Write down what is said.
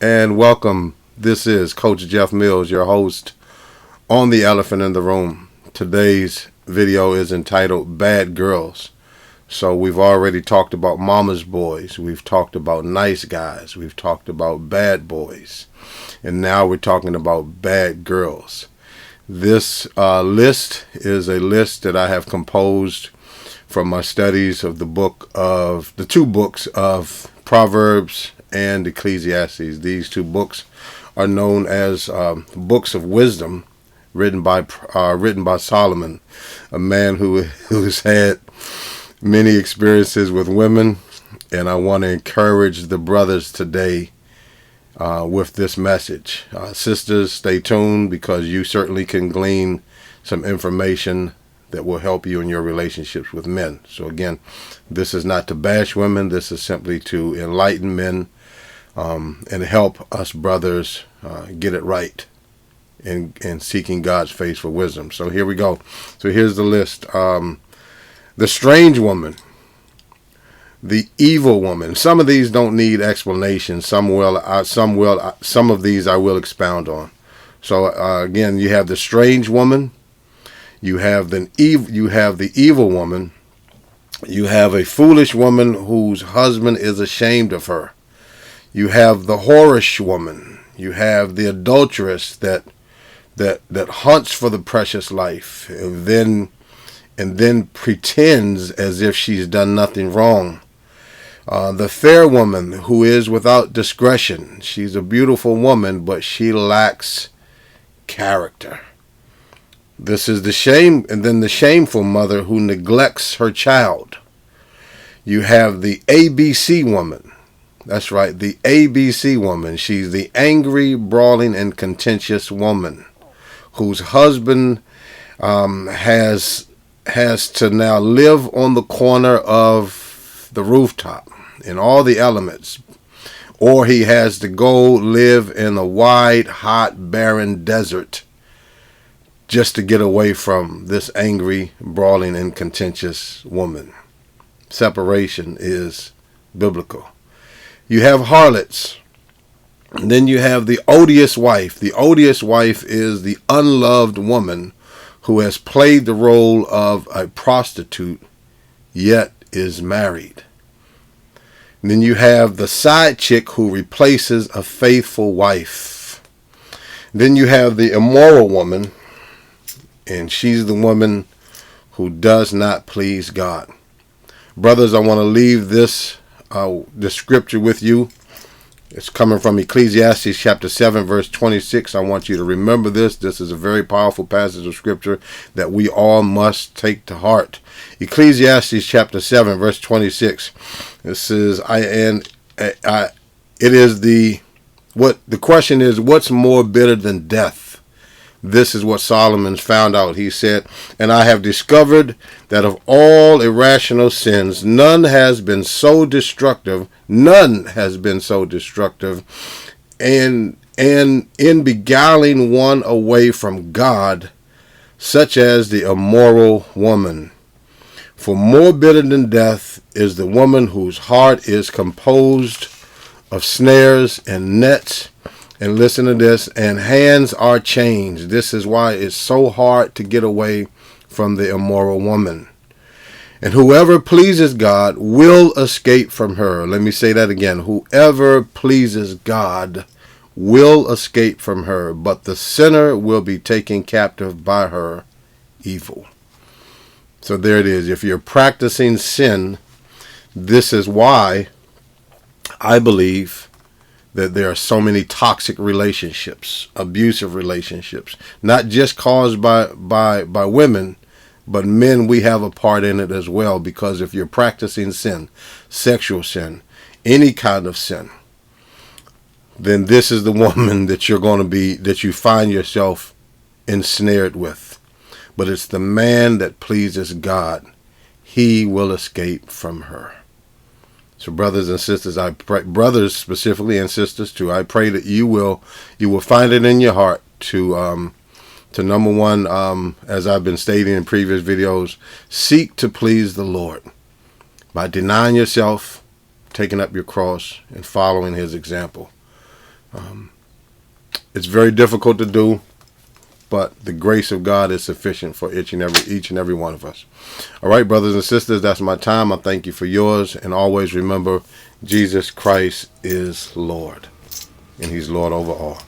and welcome. This is Coach Jeff Mills, your host on The Elephant in the Room. Today's video is entitled Bad Girls. So we've already talked about mama's boys, we've talked about nice guys, we've talked about bad boys, and now we're talking about bad girls. This list is a list that I have composed from my studies of the two books of Proverbs and Ecclesiastes. These two books are known as books of wisdom, written by Solomon, a man who's had many experiences with women, and I want to encourage the brothers today with this message. Sisters, stay tuned, because you certainly can glean some information that will help you in your relationships with men. So again, this is not to bash women. This is simply to enlighten men and help us brothers get it right in seeking God's face for wisdom. So here we go. So here's the list. The strange woman, the evil woman. Some of these don't need explanation. Some of these I will expound on. So again, you have the strange woman. You have the evil woman. You have a foolish woman whose husband is ashamed of her. You have the whorish woman. You have the adulteress that hunts for the precious life and then pretends as if she's done nothing wrong. The fair woman who is without discretion. She's a beautiful woman, but she lacks character. This is the shame, and then the shameful mother who neglects her child. You have the A.B.C woman. That's right, the A.B.C woman. She's the angry, brawling, and contentious woman whose husband has to now live on the corner of the rooftop in all the elements, or he has to go live in a wide, hot, barren desert just to get away from this angry, brawling, and contentious woman. Separation is biblical. You have harlots. And then you have the odious wife. The odious wife is the unloved woman who has played the role of a prostitute, yet is married. And then you have the side chick who replaces a faithful wife. Then you have the immoral woman, and she's the woman who does not please God. Brothers, I want to leave this scripture with you. It's coming from Ecclesiastes chapter 7, verse 26. I want you to remember this. This is a very powerful passage of scripture that we all must take to heart. Ecclesiastes chapter 7, verse 26. This is, the question is, what's more bitter than death? This is what Solomon found out. He said, and I have discovered that of all irrational sins, none has been so destructive, and in beguiling one away from God, such as the immoral woman. For more bitter than death is the woman whose heart is composed of snares and nets. And listen to this, and hands are chained. This is why it's so hard to get away from the immoral woman. And whoever pleases God will escape from her. Let me say that again. Whoever pleases God will escape from her, but the sinner will be taken captive by her evil. So there it is. If you're practicing sin, this is why I believe that there are so many toxic relationships, abusive relationships, not just caused by women, but men, we have a part in it as well. Because if you're practicing sin, sexual sin, any kind of sin, then this is the woman that you find yourself ensnared with. But it's the man that pleases God. He will escape from her. So brothers and sisters, I pray, brothers specifically and sisters too, I pray that you will find it in your heart to number one, as I've been stating in previous videos, seek to please the Lord by denying yourself, taking up your cross, and following his example. It's very difficult to do, but the grace of God is sufficient for each and every one of us. All right, brothers and sisters, that's my time. I thank you for yours. And always remember, Jesus Christ is Lord, and he's Lord over all.